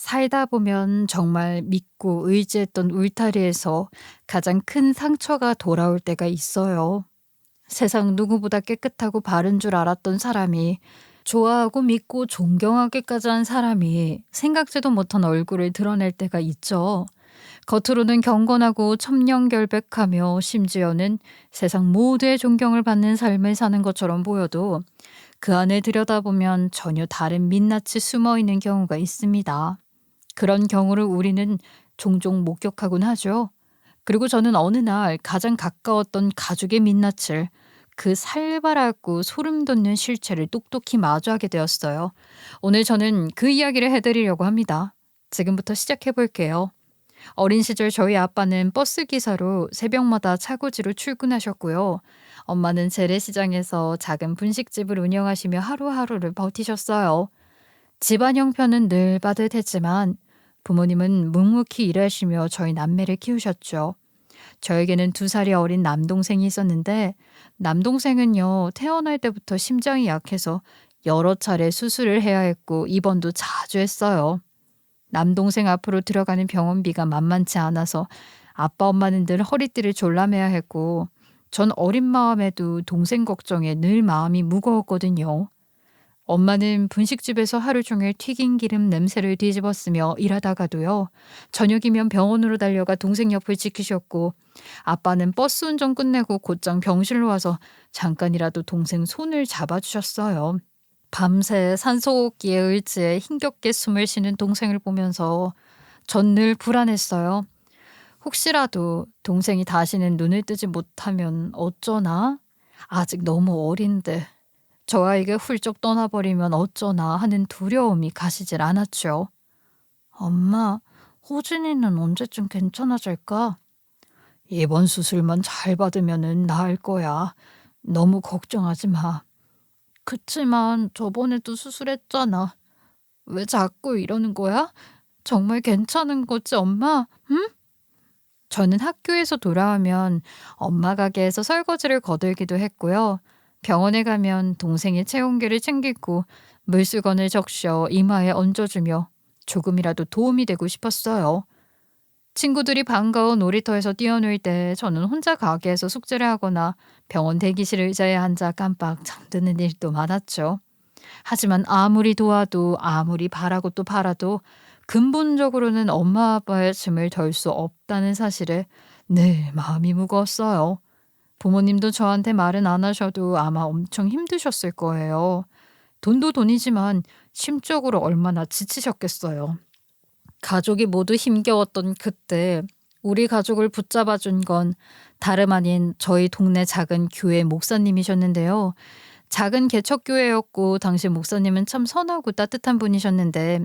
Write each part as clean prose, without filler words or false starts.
살다 보면 정말 믿고 의지했던 울타리에서 가장 큰 상처가 돌아올 때가 있어요. 세상 누구보다 깨끗하고 바른 줄 알았던 사람이, 좋아하고 믿고 존경하기까지 한 사람이 생각지도 못한 얼굴을 드러낼 때가 있죠. 겉으로는 경건하고 천명결백하며 심지어는 세상 모두의 존경을 받는 삶을 사는 것처럼 보여도 그 안에 들여다보면 전혀 다른 민낯이 숨어 있는 경우가 있습니다. 그런 경우를 우리는 종종 목격하곤 하죠. 그리고 저는 어느 날 가장 가까웠던 가족의 민낯을, 그 살벌하고 소름 돋는 실체를 똑똑히 마주하게 되었어요. 오늘 저는 그 이야기를 해드리려고 합니다. 지금부터 시작해 볼게요. 어린 시절 저희 아빠는 버스 기사로 새벽마다 차고지로 출근하셨고요. 엄마는 재래시장에서 작은 분식집을 운영하시며 하루하루를 버티셨어요. 집안 형편은 늘 빠듯했지만 부모님은 묵묵히 일하시며 저희 남매를 키우셨죠. 저에게는 2살이 어린 남동생이 있었는데, 남동생은요, 태어날 때부터 심장이 약해서 여러 차례 수술을 해야 했고 입원도 자주 했어요. 남동생 앞으로 들어가는 병원비가 만만치 않아서 아빠 엄마는 늘 허리띠를 졸라매야 했고, 전 어린 마음에도 동생 걱정에 늘 마음이 무거웠거든요. 엄마는 분식집에서 하루 종일 튀긴 기름 냄새를 뒤집었으며 일하다가도요, 저녁이면 병원으로 달려가 동생 옆을 지키셨고, 아빠는 버스 운전 끝내고 곧장 병실로 와서 잠깐이라도 동생 손을 잡아주셨어요. 밤새 산소호흡기에 의지해 힘겹게 숨을 쉬는 동생을 보면서 전 늘 불안했어요. 혹시라도 동생이 다시는 눈을 뜨지 못하면 어쩌나? 아직 너무 어린데 저 아이가 훌쩍 떠나버리면 어쩌나 하는 두려움이 가시질 않았죠. 엄마, 호진이는 언제쯤 괜찮아질까? 이번 수술만 잘 받으면 나을 거야. 너무 걱정하지 마. 그치만 저번에도 수술했잖아. 왜 자꾸 이러는 거야? 정말 괜찮은 거지, 엄마? 응? 저는 학교에서 돌아오면 엄마 가게에서 설거지를 거들기도 했고요. 병원에 가면 동생의 체온계를 챙기고 물수건을 적셔 이마에 얹어주며 조금이라도 도움이 되고 싶었어요. 친구들이 반가운 놀이터에서 뛰어놀 때 저는 혼자 가게에서 숙제를 하거나 병원 대기실 의자에 앉아 깜빡 잠드는 일도 많았죠. 하지만 아무리 도와도 아무리 바라고 또 바라도 근본적으로는 엄마 아빠의 짐을 덜 수 없다는 사실에 늘 마음이 무거웠어요. 부모님도 저한테 말은 안 하셔도 아마 엄청 힘드셨을 거예요. 돈도 돈이지만 심적으로 얼마나 지치셨겠어요. 가족이 모두 힘겨웠던 그때 우리 가족을 붙잡아 준 건 다름 아닌 저희 동네 작은 교회 목사님이셨는데요. 작은 개척교회였고 당시 목사님은 참 선하고 따뜻한 분이셨는데,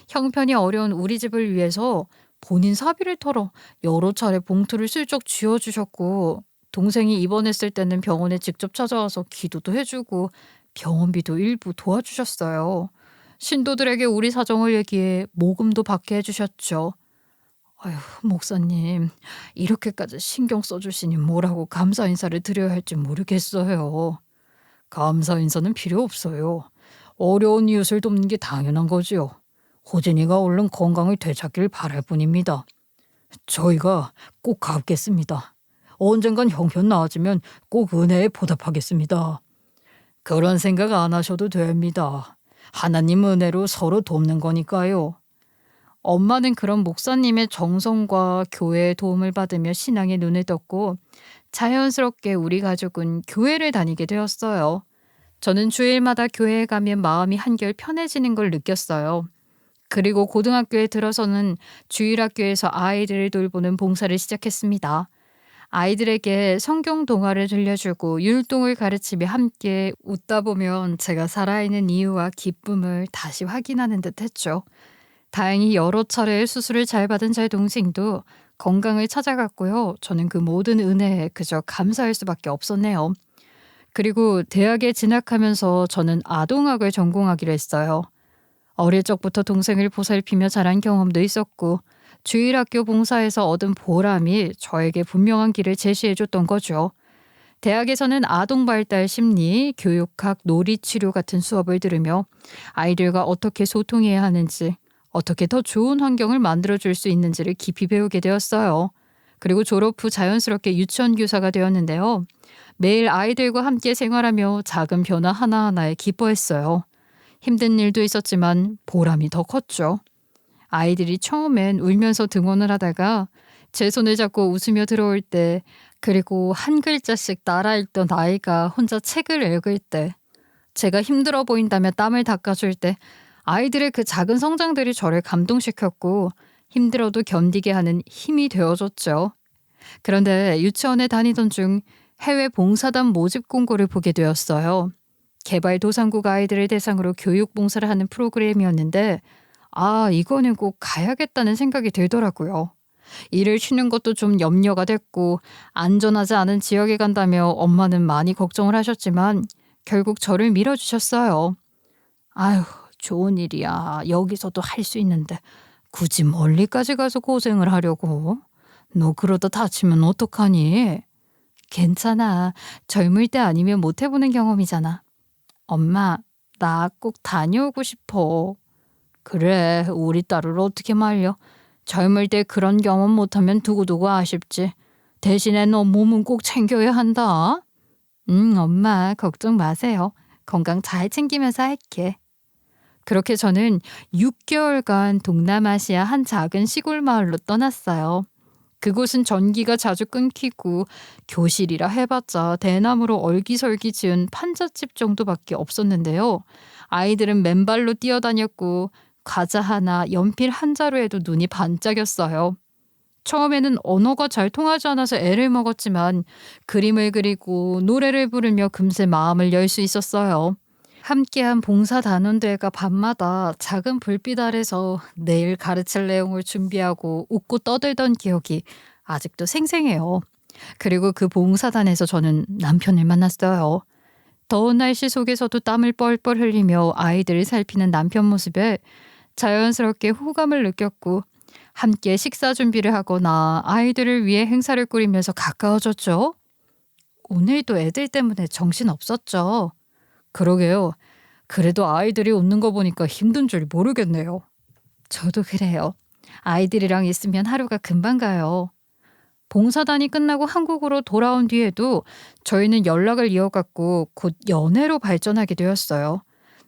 형편이 어려운 우리 집을 위해서 본인 사비를 털어 여러 차례 봉투를 슬쩍 쥐어주셨고, 동생이 입원했을 때는 병원에 직접 찾아와서 기도도 해주고 병원비도 일부 도와주셨어요. 신도들에게 우리 사정을 얘기해 모금도 받게 해주셨죠. 아휴, 목사님, 이렇게까지 신경 써주시니 뭐라고 감사 인사를 드려야 할지 모르겠어요. 감사 인사는 필요 없어요. 어려운 이웃을 돕는 게 당연한 거지요. 호진이가 얼른 건강을 되찾길 바랄 뿐입니다. 저희가 꼭 갚겠습니다. 언젠간 형편 나아지면 꼭 은혜에 보답하겠습니다. 그런 생각 안 하셔도 됩니다. 하나님 은혜로 서로 돕는 거니까요. 엄마는 그런 목사님의 정성과 교회의 도움을 받으며 신앙에 눈을 떴고, 자연스럽게 우리 가족은 교회를 다니게 되었어요. 저는 주일마다 교회에 가면 마음이 한결 편해지는 걸 느꼈어요. 그리고 고등학교에 들어서는 주일학교에서 아이들을 돌보는 봉사를 시작했습니다. 아이들에게 성경 동화를 들려주고 율동을 가르치며 함께 웃다 보면 제가 살아있는 이유와 기쁨을 다시 확인하는 듯 했죠. 다행히 여러 차례의 수술을 잘 받은 제 동생도 건강을 찾아갔고요. 저는 그 모든 은혜에 그저 감사할 수밖에 없었네요. 그리고 대학에 진학하면서 저는 아동학을 전공하기로 했어요. 어릴 적부터 동생을 보살피며 자란 경험도 있었고, 주일학교 봉사에서 얻은 보람이 저에게 분명한 길을 제시해줬던 거죠. 대학에서는 아동발달 심리, 교육학, 놀이치료 같은 수업을 들으며 아이들과 어떻게 소통해야 하는지, 어떻게 더 좋은 환경을 만들어줄 수 있는지를 깊이 배우게 되었어요. 그리고 졸업 후 자연스럽게 유치원 교사가 되었는데요. 매일 아이들과 함께 생활하며 작은 변화 하나하나에 기뻐했어요. 힘든 일도 있었지만 보람이 더 컸죠. 아이들이 처음엔 울면서 등원을 하다가 제 손을 잡고 웃으며 들어올 때, 그리고 한 글자씩 따라 읽던 아이가 혼자 책을 읽을 때, 제가 힘들어 보인다며 땀을 닦아줄 때, 아이들의 그 작은 성장들이 저를 감동시켰고 힘들어도 견디게 하는 힘이 되어줬죠. 그런데 유치원에 다니던 중 해외 봉사단 모집 공고를 보게 되었어요. 개발도상국 아이들을 대상으로 교육 봉사를 하는 프로그램이었는데, 이거는 꼭 가야겠다는 생각이 들더라고요. 일을 쉬는 것도 좀 염려가 됐고 안전하지 않은 지역에 간다며 엄마는 많이 걱정을 하셨지만 결국 저를 밀어주셨어요. 아휴, 좋은 일이야. 여기서도 할 수 있는데 굳이 멀리까지 가서 고생을 하려고? 너 그러다 다치면 어떡하니? 괜찮아. 젊을 때 아니면 못 해보는 경험이잖아. 엄마, 나 꼭 다녀오고 싶어. 그래, 우리 딸을 어떻게 말려? 젊을 때 그런 경험 못하면 두고두고 아쉽지. 대신에 너 몸은 꼭 챙겨야 한다. 엄마, 걱정 마세요. 건강 잘 챙기면서 할게. 그렇게 저는 6개월간 동남아시아 한 작은 시골 마을로 떠났어요. 그곳은 전기가 자주 끊기고 교실이라 해봤자 대나무로 얼기설기 지은 판잣집 정도밖에 없었는데요. 아이들은 맨발로 뛰어다녔고 과자 하나, 연필 한 자루에도 눈이 반짝였어요. 처음에는 언어가 잘 통하지 않아서 애를 먹었지만 그림을 그리고 노래를 부르며 금세 마음을 열 수 있었어요. 함께한 봉사단원들과 밤마다 작은 불빛 아래서 내일 가르칠 내용을 준비하고 웃고 떠들던 기억이 아직도 생생해요. 그리고 그 봉사단에서 저는 남편을 만났어요. 더운 날씨 속에서도 땀을 뻘뻘 흘리며 아이들을 살피는 남편 모습에 자연스럽게 호감을 느꼈고 함께 식사 준비를 하거나 아이들을 위해 행사를 꾸리면서 가까워졌죠. 오늘도 애들 때문에 정신 없었죠. 그러게요. 그래도 아이들이 웃는 거 보니까 힘든 줄 모르겠네요. 저도 그래요. 아이들이랑 있으면 하루가 금방 가요. 봉사단이 끝나고 한국으로 돌아온 뒤에도 저희는 연락을 이어갔고 곧 연애로 발전하게 되었어요.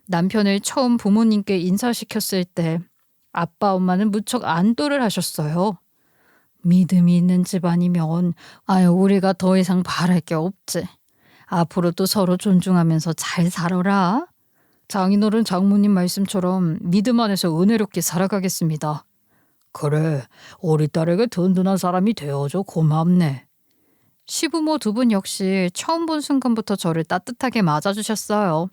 남편을 처음 부모님께 인사시켰을 때 아빠 엄마는 무척 안도를 하셨어요. 믿음이 있는 집안이면 우리가 더 이상 바랄 게 없지. 앞으로도 서로 존중하면서 잘 살아라. 장인어른 장모님 말씀처럼 믿음 안에서 은혜롭게 살아가겠습니다. 그래, 우리 딸에게 든든한 사람이 되어줘 고맙네. 시부모 두 분 역시 처음 본 순간부터 저를 따뜻하게 맞아주셨어요.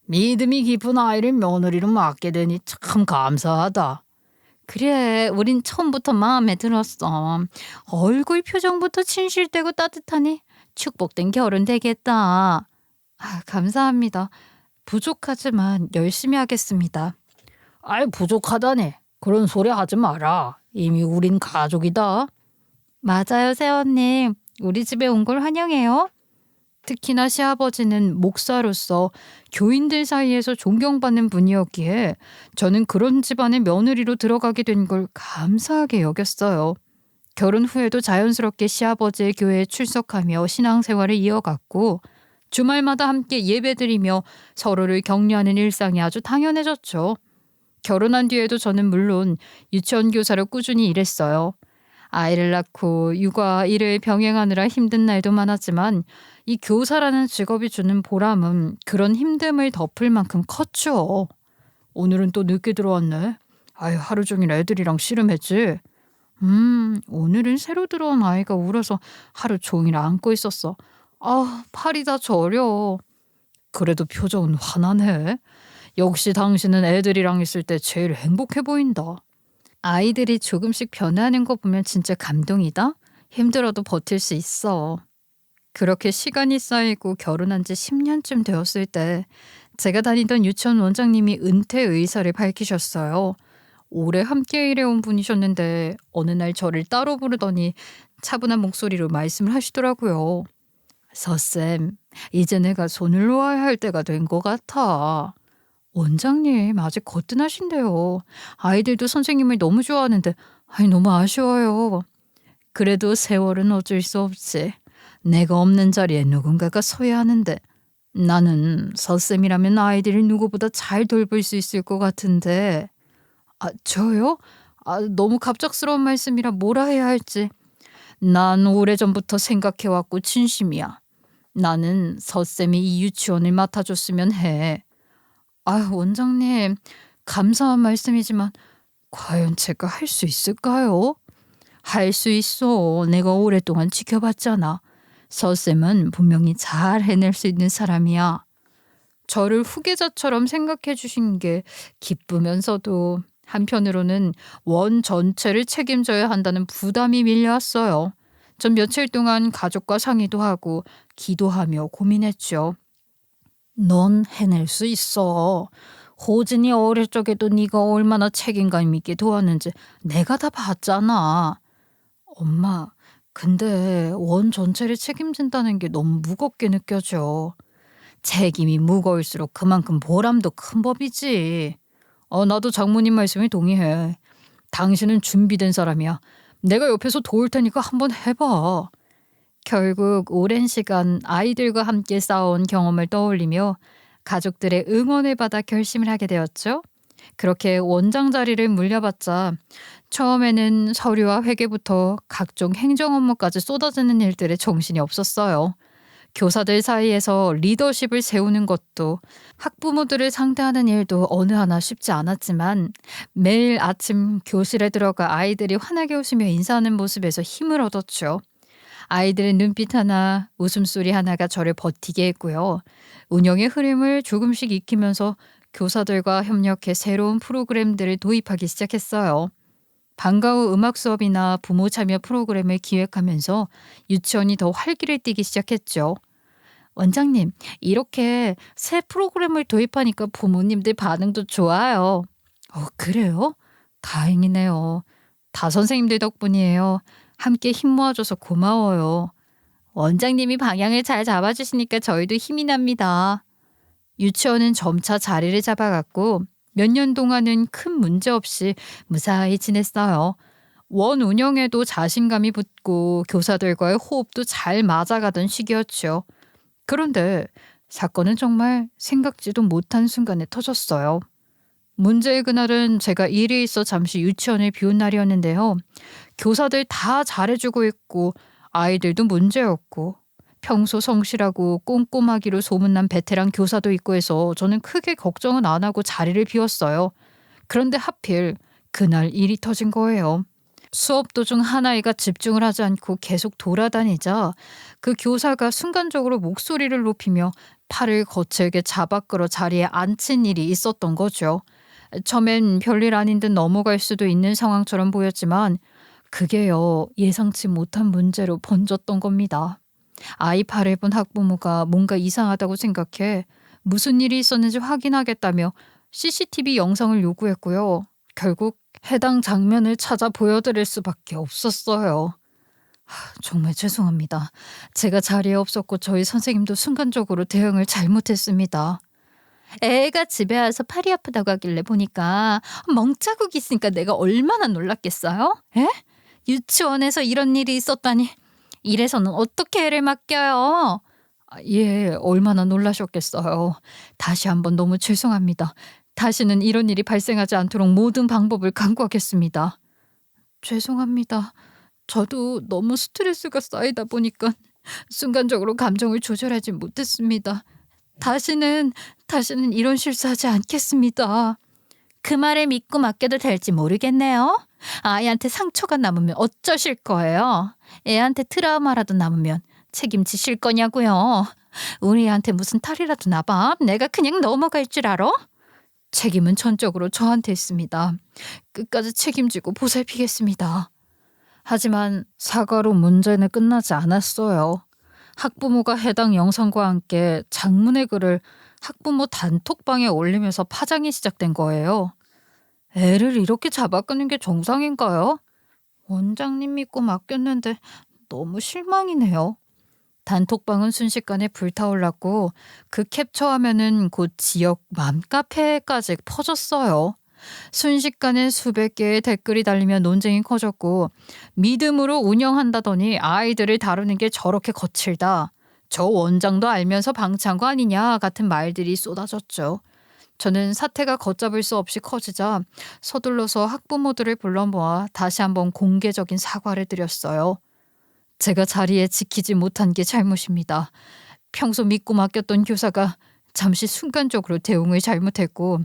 믿음이 깊은 아이를 며느리로 맡게 되니 참 감사하다. 그래, 우린 처음부터 마음에 들었어. 얼굴 표정부터 진실되고 따뜻하니 축복된 결혼 되겠다. 감사합니다. 부족하지만 열심히 하겠습니다. 부족하다니. 그런 소리 하지 마라. 이미 우린 가족이다. 맞아요, 새언님. 우리 집에 온 걸 환영해요. 특히나 시아버지는 목사로서 교인들 사이에서 존경받는 분이었기에 저는 그런 집안의 며느리로 들어가게 된 걸 감사하게 여겼어요. 결혼 후에도 자연스럽게 시아버지의 교회에 출석하며 신앙생활을 이어갔고 주말마다 함께 예배드리며 서로를 격려하는 일상이 아주 당연해졌죠. 결혼한 뒤에도 저는 물론 유치원 교사로 꾸준히 일했어요. 아이를 낳고 육아 일을 병행하느라 힘든 날도 많았지만 이 교사라는 직업이 주는 보람은 그런 힘듦을 덮을 만큼 컸죠. 오늘은 또 늦게 들어왔네. 하루 종일 애들이랑 씨름했지. 오늘은 새로 들어온 아이가 울어서 하루 종일 안고 있었어. 팔이 다 저려. 그래도 표정은 환하네. 역시 당신은 애들이랑 있을 때 제일 행복해 보인다. 아이들이 조금씩 변화하는 거 보면 진짜 감동이다. 힘들어도 버틸 수 있어. 그렇게 시간이 쌓이고 결혼한 지 10년쯤 되었을 때 제가 다니던 유치원 원장님이 은퇴 의사를 밝히셨어요. 오래 함께 일해온 분이셨는데 어느 날 저를 따로 부르더니 차분한 목소리로 말씀을 하시더라고요. 서쌤, 이제 내가 손을 놓아야 할 때가 된 것 같아. 원장님 아직 거뜬하신데요. 아이들도 선생님을 너무 좋아하는데 너무 아쉬워요. 그래도 세월은 어쩔 수 없지. 내가 없는 자리에 누군가가 서야 하는데 나는 서쌤이라면 아이들을 누구보다 잘 돌볼 수 있을 것 같은데. 저요? 너무 갑작스러운 말씀이라 뭐라 해야 할지. 난 오래전부터 생각해왔고 진심이야. 나는 서쌤이 이 유치원을 맡아줬으면 해. 원장님, 감사한 말씀이지만 과연 제가 할 수 있을까요? 할 수 있어. 내가 오랫동안 지켜봤잖아. 서쌤은 분명히 잘 해낼 수 있는 사람이야. 저를 후계자처럼 생각해 주신 게 기쁘면서도 한편으로는 원 전체를 책임져야 한다는 부담이 밀려왔어요. 전 며칠 동안 가족과 상의도 하고 기도하며 고민했죠. 넌 해낼 수 있어. 호진이 어릴 적에도 네가 얼마나 책임감 있게 도왔는지 내가 다 봤잖아. 엄마, 근데 원 전체를 책임진다는 게 너무 무겁게 느껴져. 책임이 무거울수록 그만큼 보람도 큰 법이지. 나도 장모님 말씀에 동의해. 당신은 준비된 사람이야. 내가 옆에서 도울 테니까 한번 해봐. 결국 오랜 시간 아이들과 함께 쌓아온 경험을 떠올리며 가족들의 응원을 받아 결심을 하게 되었죠. 그렇게 원장 자리를 물려받자 처음에는 서류와 회계부터 각종 행정 업무까지 쏟아지는 일들에 정신이 없었어요. 교사들 사이에서 리더십을 세우는 것도 학부모들을 상대하는 일도 어느 하나 쉽지 않았지만 매일 아침 교실에 들어가 아이들이 환하게 웃으며 인사하는 모습에서 힘을 얻었죠. 아이들의 눈빛 하나, 웃음소리 하나가 저를 버티게 했고요. 운영의 흐름을 조금씩 익히면서 교사들과 협력해 새로운 프로그램들을 도입하기 시작했어요. 방과 후 음악 수업이나 부모 참여 프로그램을 기획하면서 유치원이 더 활기를 띠기 시작했죠. 원장님, 이렇게 새 프로그램을 도입하니까 부모님들 반응도 좋아요. 그래요? 다행이네요. 다 선생님들 덕분이에요. 함께 힘 모아줘서 고마워요. 원장님이 방향을 잘 잡아주시니까 저희도 힘이 납니다. 유치원은 점차 자리를 잡아갔고 몇 년 동안은 큰 문제 없이 무사히 지냈어요. 원 운영에도 자신감이 붙고 교사들과의 호흡도 잘 맞아가던 시기였죠. 그런데 사건은 정말 생각지도 못한 순간에 터졌어요. 문제의 그날은 제가 일이 있어 잠시 유치원을 비운 날이었는데요. 교사들 다 잘해주고 있고 아이들도 문제였고 평소 성실하고 꼼꼼하기로 소문난 베테랑 교사도 있고 해서 저는 크게 걱정은 안 하고 자리를 비웠어요. 그런데 하필 그날 일이 터진 거예요. 수업 도중 한 아이가 집중을 하지 않고 계속 돌아다니자 그 교사가 순간적으로 목소리를 높이며 팔을 거칠게 잡아 끌어 자리에 앉힌 일이 있었던 거죠. 처음엔 별일 아닌 듯 넘어갈 수도 있는 상황처럼 보였지만 그게요, 예상치 못한 문제로 번졌던 겁니다. 아이 팔을 본 학부모가 뭔가 이상하다고 생각해 무슨 일이 있었는지 확인하겠다며 CCTV 영상을 요구했고요. 결국 해당 장면을 찾아 보여드릴 수밖에 없었어요. 정말 죄송합니다. 제가 자리에 없었고 저희 선생님도 순간적으로 대응을 잘못했습니다. 애가 집에 와서 팔이 아프다고 하길래 보니까 멍자국이 있으니까 내가 얼마나 놀랐겠어요? 에? 유치원에서 이런 일이 있었다니. 이래서는 어떻게 애를 맡겨요? 예, 얼마나 놀라셨겠어요. 다시 한번 너무 죄송합니다. 다시는 이런 일이 발생하지 않도록 모든 방법을 강구하겠습니다. 죄송합니다. 저도 너무 스트레스가 쌓이다 보니까 순간적으로 감정을 조절하지 못했습니다. 다시는 이런 실수하지 않겠습니다. 그 말을 믿고 맡겨도 될지 모르겠네요. 아이한테 상처가 남으면 어쩌실 거예요? 애한테 트라우마라도 남으면 책임지실 거냐고요? 우리 애한테 무슨 탈이라도 나봐? 내가 그냥 넘어갈 줄 알아? 책임은 전적으로 저한테 있습니다. 끝까지 책임지고 보살피겠습니다. 하지만 사과로 문제는 끝나지 않았어요. 학부모가 해당 영상과 함께 장문의 글을 학부모 단톡방에 올리면서 파장이 시작된 거예요. 애를 이렇게 잡아끄는 게 정상인가요? 원장님 믿고 맡겼는데 너무 실망이네요. 단톡방은 순식간에 불타올랐고 그 캡처화면은 곧 지역 맘카페까지 퍼졌어요. 순식간에 수백 개의 댓글이 달리며 논쟁이 커졌고 믿음으로 운영한다더니 아이들을 다루는 게 저렇게 거칠다. 저 원장도 알면서 방치한 거 아니냐 같은 말들이 쏟아졌죠. 저는 사태가 걷잡을 수 없이 커지자 서둘러서 학부모들을 불러 모아 다시 한번 공개적인 사과를 드렸어요. 제가 자리에 지키지 못한 게 잘못입니다. 평소 믿고 맡겼던 교사가 잠시 순간적으로 대응을 잘못했고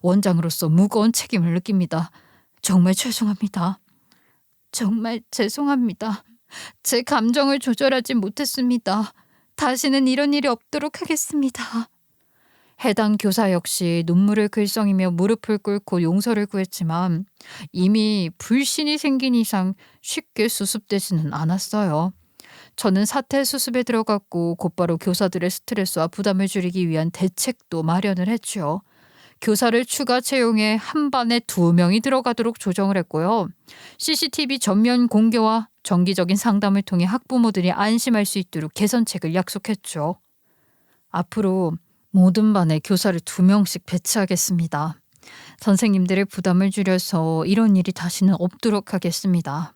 원장으로서 무거운 책임을 느낍니다. 정말 죄송합니다. 정말 죄송합니다. 제 감정을 조절하지 못했습니다. 다시는 이런 일이 없도록 하겠습니다. 해당 교사 역시 눈물을 글썽이며 무릎을 꿇고 용서를 구했지만 이미 불신이 생긴 이상 쉽게 수습되지는 않았어요. 저는 사태 수습에 들어갔고 곧바로 교사들의 스트레스와 부담을 줄이기 위한 대책도 마련을 했죠. 교사를 추가 채용해 한 반에 2명이 들어가도록 조정을 했고요. CCTV 전면 공개와 정기적인 상담을 통해 학부모들이 안심할 수 있도록 개선책을 약속했죠. 앞으로 모든 반에 교사를 2명씩 배치하겠습니다. 선생님들의 부담을 줄여서 이런 일이 다시는 없도록 하겠습니다.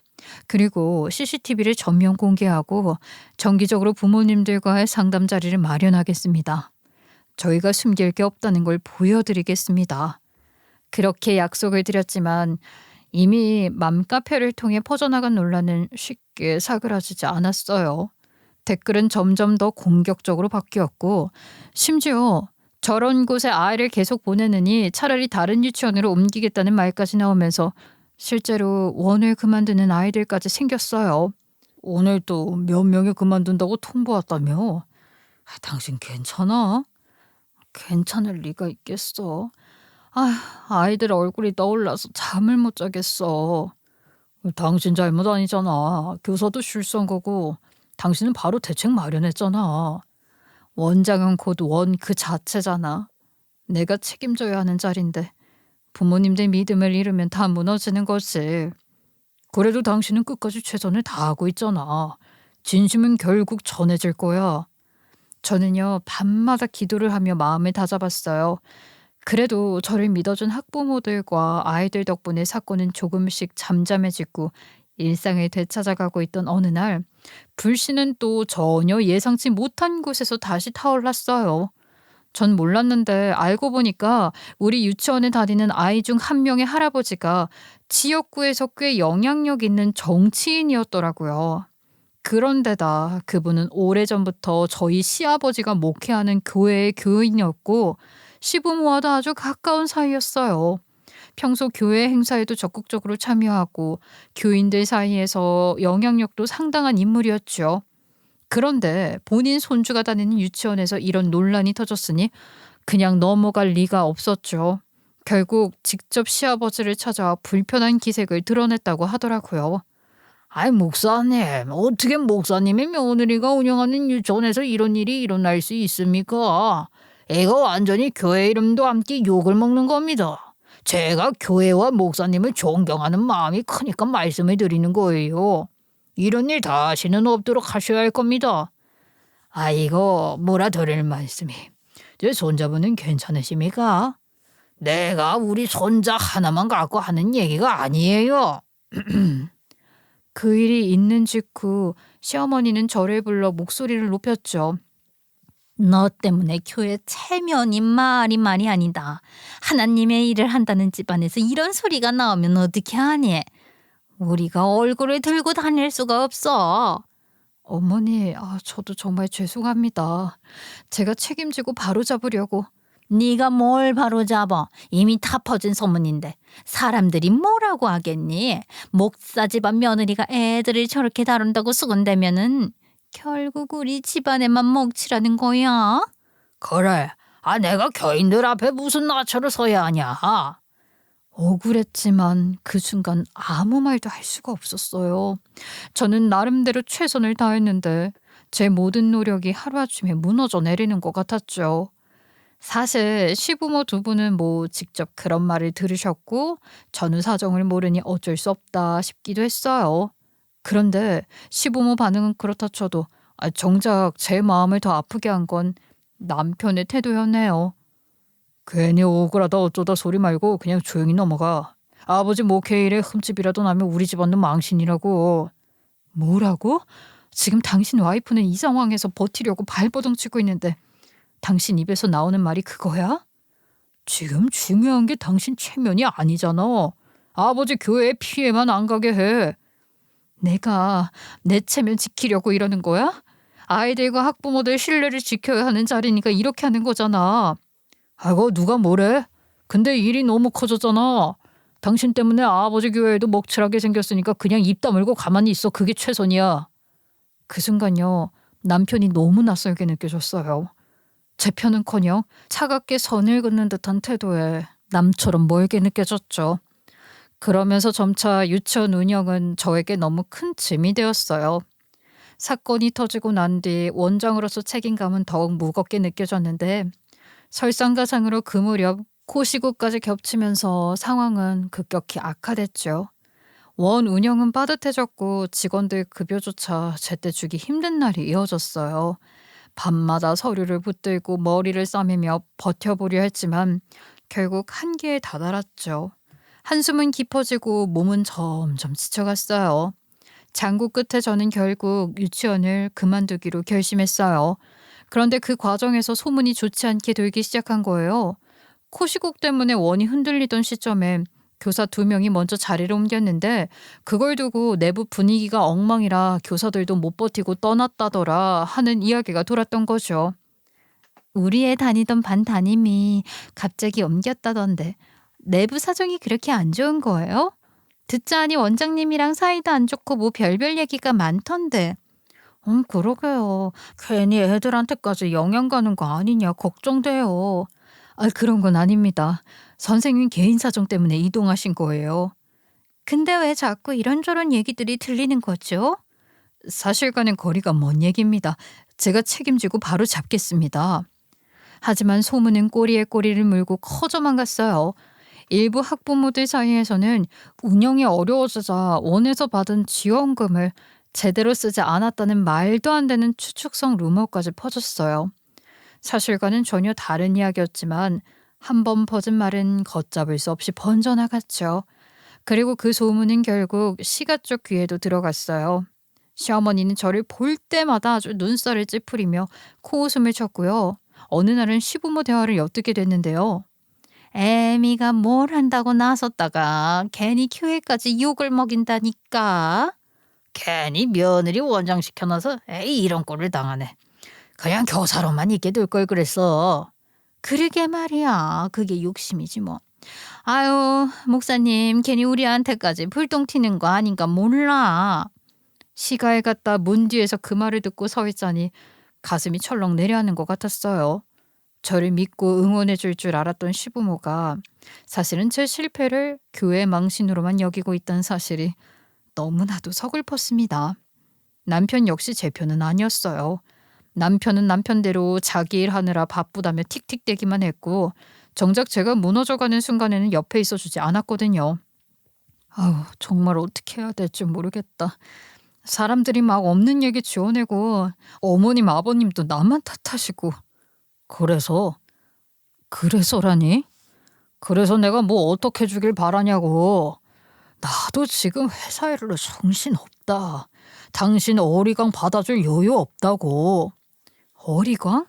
그리고 CCTV를 전면 공개하고 정기적으로 부모님들과의 상담 자리를 마련하겠습니다. 저희가 숨길 게 없다는 걸 보여드리겠습니다. 그렇게 약속을 드렸지만 이미 맘카페를 통해 퍼져나간 논란은 쉽게 사그라지지 않았어요. 댓글은 점점 더 공격적으로 바뀌었고 심지어 저런 곳에 아이를 계속 보내느니 차라리 다른 유치원으로 옮기겠다는 말까지 나오면서 실제로 원을 그만두는 아이들까지 생겼어요. 오늘 또 몇 명이 그만둔다고 통보 왔다며? 당신 괜찮아? 괜찮을 리가 있겠어. 아이들 얼굴이 떠올라서 잠을 못 자겠어. 당신 잘못 아니잖아. 교사도 실수한 거고 당신은 바로 대책 마련했잖아. 원장은 곧 원 그 자체잖아. 내가 책임져야 하는 자리인데 부모님들 믿음을 잃으면 다 무너지는 거지. 그래도 당신은 끝까지 최선을 다하고 있잖아. 진심은 결국 전해질 거야. 저는요 밤마다 기도를 하며 마음을 다잡았어요. 그래도 저를 믿어준 학부모들과 아이들 덕분에 사건은 조금씩 잠잠해지고 일상을 되찾아가고 있던 어느 날 불씨는 또 전혀 예상치 못한 곳에서 다시 타올랐어요. 전 몰랐는데 알고 보니까 우리 유치원에 다니는 아이 중 한 명의 할아버지가 지역구에서 꽤 영향력 있는 정치인이었더라고요. 그런데다 그분은 오래전부터 저희 시아버지가 목회하는 교회의 교인이었고 시부모와도 아주 가까운 사이였어요. 평소 교회 행사에도 적극적으로 참여하고 교인들 사이에서 영향력도 상당한 인물이었죠. 그런데 본인 손주가 다니는 유치원에서 이런 논란이 터졌으니 그냥 넘어갈 리가 없었죠. 결국 직접 시아버지를 찾아와 불편한 기색을 드러냈다고 하더라고요. 아이 목사님, 어떻게 목사님의 며느리가 운영하는 유치원에서 이런 일이 일어날 수 있습니까? 애가 완전히 교회 이름도 함께 욕을 먹는 겁니다. 제가 교회와 목사님을 존경하는 마음이 크니까 말씀을 드리는 거예요. 이런 일 다시는 없도록 하셔야 할 겁니다. 아이고 뭐라 드릴 말씀이. 제 손자분은 괜찮으십니까? 내가 우리 손자 하나만 갖고 하는 얘기가 아니에요. 그 일이 있는 직후 시어머니는 저를 불러 목소리를 높였죠. 너 때문에 교회 체면이 말이 아니다. 하나님의 일을 한다는 집안에서 이런 소리가 나오면 어떻게 하니? 우리가 얼굴을 들고 다닐 수가 없어. 어머니, 저도 정말 죄송합니다. 제가 책임지고 바로잡으려고. 네가 뭘 바로잡아? 이미 다 퍼진 소문인데 사람들이 뭐라고 하겠니? 목사 집안 며느리가 애들을 저렇게 다룬다고 수군대면은 결국 우리 집안에만 먹칠하는 거야. 그래. 내가 교인들 앞에 무슨 나처럼 서야 하냐. 억울했지만 그 순간 아무 말도 할 수가 없었어요. 저는 나름대로 최선을 다했는데 제 모든 노력이 하루아침에 무너져 내리는 것 같았죠. 사실 시부모 2분은 직접 그런 말을 들으셨고 전후 사정을 모르니 어쩔 수 없다 싶기도 했어요. 그런데 시부모 반응은 그렇다 쳐도 정작 제 마음을 더 아프게 한 건 남편의 태도였네요. 괜히 억울하다 어쩌다 소리 말고 그냥 조용히 넘어가. 아버지 목회일에 흠집이라도 나면 우리 집안은 망신이라고. 뭐라고? 지금 당신 와이프는 이 상황에서 버티려고 발버둥 치고 있는데 당신 입에서 나오는 말이 그거야? 지금 중요한 게 당신 체면이 아니잖아. 아버지 교회에 피해만 안 가게 해. 내가 내 체면 지키려고 이러는 거야? 아이들과 학부모들 신뢰를 지켜야 하는 자리니까 이렇게 하는 거잖아. 아이고 누가 뭐래? 근데 일이 너무 커졌잖아. 당신 때문에 아버지 교회에도 먹칠하게 생겼으니까 그냥 입 다물고 가만히 있어. 그게 최선이야. 그 순간요. 남편이 너무 낯설게 느껴졌어요. 제 편은커녕 차갑게 선을 긋는 듯한 태도에 남처럼 멀게 느껴졌죠. 그러면서 점차 유치원 운영은 저에게 너무 큰 짐이 되었어요. 사건이 터지고 난 뒤 원장으로서 책임감은 더욱 무겁게 느껴졌는데 설상가상으로 그 무렵 코시국까지 겹치면서 상황은 급격히 악화됐죠. 원 운영은 빠듯해졌고 직원들 급여조차 제때 주기 힘든 날이 이어졌어요. 밤마다 서류를 붙들고 머리를 싸매며 버텨보려 했지만 결국 한계에 다다랐죠. 한숨은 깊어지고 몸은 점점 지쳐갔어요. 장고 끝에 저는 결국 유치원을 그만두기로 결심했어요. 그런데 그 과정에서 소문이 좋지 않게 돌기 시작한 거예요. 코시국 때문에 원이 흔들리던 시점에 교사 2명이 먼저 자리를 옮겼는데 그걸 두고 내부 분위기가 엉망이라 교사들도 못 버티고 떠났다더라 하는 이야기가 돌았던 거죠. 우리 애 다니던 반 담임이 갑자기 옮겼다던데 내부 사정이 그렇게 안 좋은 거예요? 듣자하니 원장님이랑 사이도 안 좋고 뭐 별별 얘기가 많던데. 그러게요. 괜히 애들한테까지 영향 가는 거 아니냐 걱정돼요. 그런 건 아닙니다. 선생님 개인 사정 때문에 이동하신 거예요. 근데 왜 자꾸 이런저런 얘기들이 들리는 거죠? 사실과는 거리가 먼 얘기입니다. 제가 책임지고 바로 잡겠습니다. 하지만 소문은 꼬리에 꼬리를 물고 커져만 갔어요. 일부 학부모들 사이에서는 운영이 어려워지자 원에서 받은 지원금을 제대로 쓰지 않았다는 말도 안 되는 추측성 루머까지 퍼졌어요. 사실과는 전혀 다른 이야기였지만 한 번 퍼진 말은 걷잡을 수 없이 번져나갔죠. 그리고 그 소문은 결국 시가 쪽 귀에도 들어갔어요. 시어머니는 저를 볼 때마다 아주 눈살을 찌푸리며 코웃음을 쳤고요. 어느 날은 시부모 대화를 엿듣게 됐는데요. 애미가 뭘 한다고 나섰다가 괜히 교회까지 욕을 먹인다니까. 괜히 며느리 원장 시켜놔서 에이 이런 꼴을 당하네. 그냥 교사로만 있게 둘 걸 그랬어. 그러게 말이야. 그게 욕심이지 뭐. 아유 목사님 괜히 우리한테까지 불똥 튀는 거 아닌가 몰라. 시가에 갔다 문 뒤에서 그 말을 듣고 서 있자니 가슴이 철렁 내려앉는 것 같았어요. 저를 믿고 응원해 줄 줄 알았던 시부모가 사실은 제 실패를 교회 망신으로만 여기고 있다는 사실이 너무나도 서글펐습니다. 남편 역시 제 편은 아니었어요. 남편은 남편대로 자기 일 하느라 바쁘다며 틱틱대기만 했고 정작 제가 무너져가는 순간에는 옆에 있어주지 않았거든요. 아우 정말 어떻게 해야 될지 모르겠다. 사람들이 막 없는 얘기 지어내고 어머님 아버님도 나만 탓하시고 그래서라니? 그래서 내가 뭐 어떻게 주길 바라냐고. 나도 지금 회사 일로 정신없다. 당신 어리광 받아줄 여유 없다고. 어리광?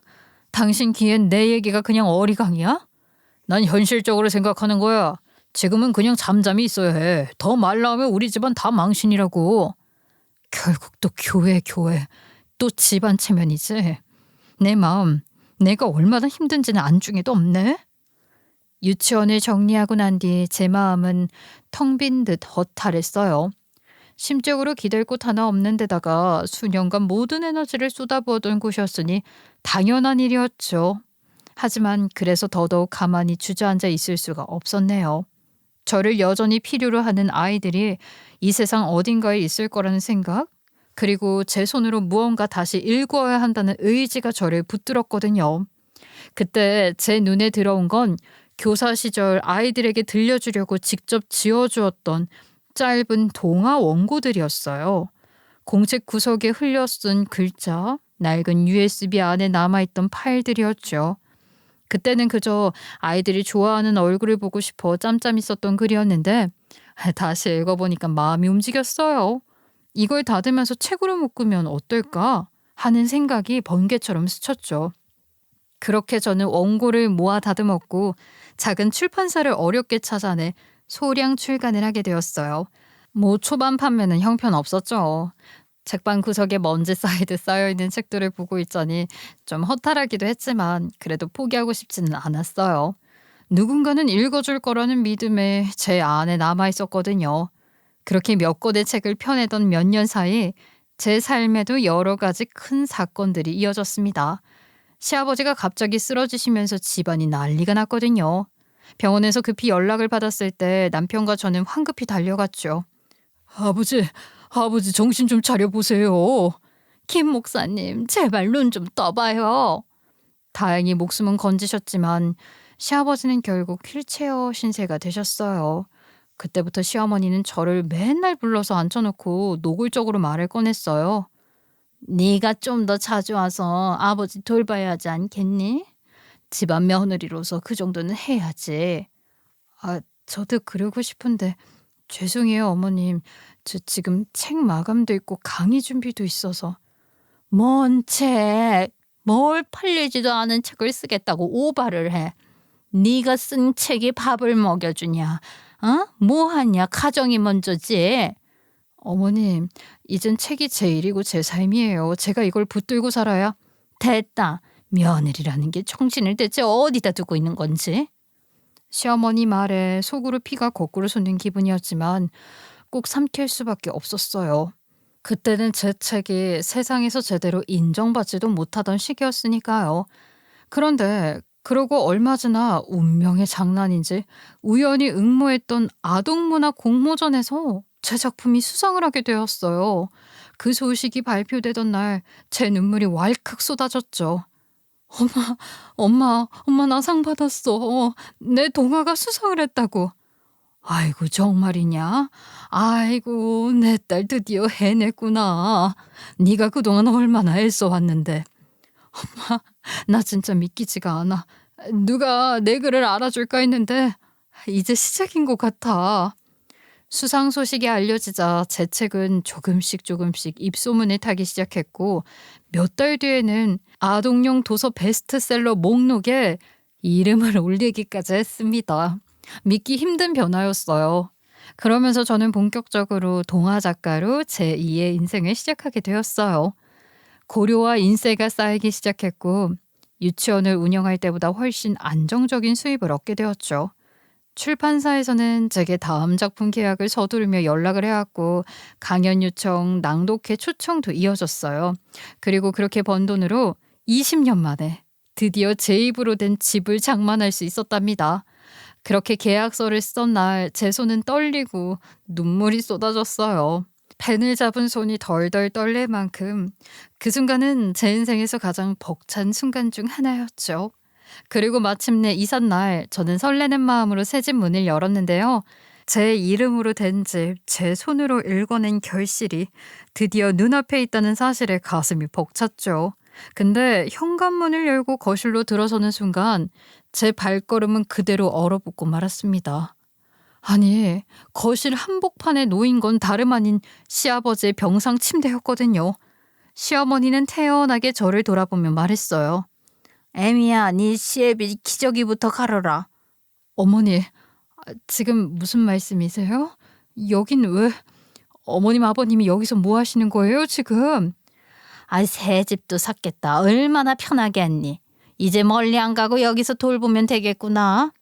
당신 귀엔 내 얘기가 그냥 어리광이야? 난 현실적으로 생각하는 거야. 지금은 그냥 잠잠히 있어야 해. 더 말 나오면 우리 집안 다 망신이라고. 결국 또 교회. 또 집안 체면이지. 내 마음 내가 얼마나 힘든지는 안중에도 없네. 유치원을 정리하고 난 뒤 제 마음은 텅 빈 듯 허탈했어요. 심적으로 기댈 곳 하나 없는 데다가 수년간 모든 에너지를 쏟아부었던 곳이었으니 당연한 일이었죠. 하지만 그래서 더더욱 가만히 주저앉아 있을 수가 없었네요. 저를 여전히 필요로 하는 아이들이 이 세상 어딘가에 있을 거라는 생각, 그리고 제 손으로 무언가 다시 일구어야 한다는 의지가 저를 붙들었거든요. 그때 제 눈에 들어온 건 교사 시절 아이들에게 들려주려고 직접 지어주었던 짧은 동화 원고들이었어요. 공책 구석에 흘려 쓴 글자, 낡은 USB 안에 남아있던 파일들이었죠. 그때는 그저 아이들이 좋아하는 얼굴을 보고 싶어 짬짬이 썼던 글이었는데 다시 읽어보니까 마음이 움직였어요. 이걸 닫으면서 책으로 묶으면 어떨까 하는 생각이 번개처럼 스쳤죠. 그렇게 저는 원고를 모아 다듬었고 작은 출판사를 어렵게 찾아내 소량 출간을 하게 되었어요. 뭐 초반 판매는 형편없었죠. 책방 구석에 먼지 사이드 쌓여있는 책들을 보고 있자니 좀 허탈하기도 했지만 그래도 포기하고 싶지는 않았어요. 누군가는 읽어줄 거라는 믿음에 제 안에 남아있었거든요. 그렇게 몇 권의 책을 펴내던 몇 년 사이 제 삶에도 여러 가지 큰 사건들이 이어졌습니다. 시아버지가 갑자기 쓰러지시면서 집안이 난리가 났거든요. 병원에서 급히 연락을 받았을 때 남편과 저는 황급히 달려갔죠. 아버지 정신 좀 차려보세요. 김 목사님 제발 눈 좀 떠봐요. 다행히 목숨은 건지셨지만 시아버지는 결국 휠체어 신세가 되셨어요. 그때부터 시어머니는 저를 맨날 불러서 앉혀놓고 노골적으로 말을 꺼냈어요. 네가 좀 더 자주 와서 아버지 돌봐야 하지 않겠니? 집안 며느리로서 그 정도는 해야지. 저도 그러고 싶은데 죄송해요 어머님. 저 지금 책 마감도 있고 강의 준비도 있어서. 뭔 책? 뭘 팔리지도 않은 책을 쓰겠다고 오바를 해. 네가 쓴 책이 밥을 먹여주냐? 뭐하냐? 가정이 먼저지. 어머님, 이젠 책이 제 일이고 제 삶이에요. 제가 이걸 붙들고 살아야. 됐다. 며느리라는 게 정신을 대체 어디다 두고 있는 건지. 시어머니 말에 속으로 피가 거꾸로 솟는 기분이었지만 꼭 삼킬 수밖에 없었어요. 그때는 제 책이 세상에서 제대로 인정받지도 못하던 시기였으니까요. 그런데 그러고 얼마 지나 운명의 장난인지 우연히 응모했던 아동문학 공모전에서 제 작품이 수상을 하게 되었어요. 그 소식이 발표되던 날 제 눈물이 왈칵 쏟아졌죠. 엄마 나 상 받았어. 내 동화가 수상을 했다고. 아이고 정말이냐? 아이고 내 딸 드디어 해냈구나. 네가 그동안 얼마나 애써왔는데. 나 진짜 믿기지가 않아. 누가 내 글을 알아줄까 했는데 이제 시작인 것 같아. 수상 소식이 알려지자 제 책은 조금씩 입소문을 타기 시작했고 몇 달 뒤에는 아동용 도서 베스트셀러 목록에 이름을 올리기까지 했습니다. 믿기 힘든 변화였어요. 그러면서 저는 본격적으로 동화 작가로 제2의 인생을 시작하게 되었어요. 고료와 인세가 쌓이기 시작했고 유치원을 운영할 때보다 훨씬 안정적인 수입을 얻게 되었죠. 출판사에서는 제게 다음 작품 계약을 서두르며 연락을 해왔고 강연 요청, 낭독회 초청도 이어졌어요. 그리고 그렇게 번 돈으로 20년 만에 드디어 제 입으로 된 집을 장만할 수 있었답니다. 그렇게 계약서를 쓰던 날 제 손은 떨리고 눈물이 쏟아졌어요. 펜을 잡은 손이 덜덜 떨릴 만큼 그 순간은 제 인생에서 가장 벅찬 순간 중 하나였죠. 그리고 마침내 이삿날 저는 설레는 마음으로 새 집 문을 열었는데요. 제 이름으로 된 집, 제 손으로 읽어낸 결실이 드디어 눈앞에 있다는 사실에 가슴이 벅찼죠. 근데 현관문을 열고 거실로 들어서는 순간 제 발걸음은 그대로 얼어붙고 말았습니다. 아니, 거실 한복판에 놓인 건 다름 아닌 시아버지의 병상 침대였거든요. 시어머니는 태연하게 저를 돌아보며 말했어요. 애미야, 네 시애비 기저귀부터 가르라. 어머니, 지금 무슨 말씀이세요? 여긴 왜? 어머님 아버님이 여기서 뭐 하시는 거예요 지금? 새 집도 샀겠다. 얼마나 편하게 했니? 이제 멀리 안 가고 여기서 돌보면 되겠구나.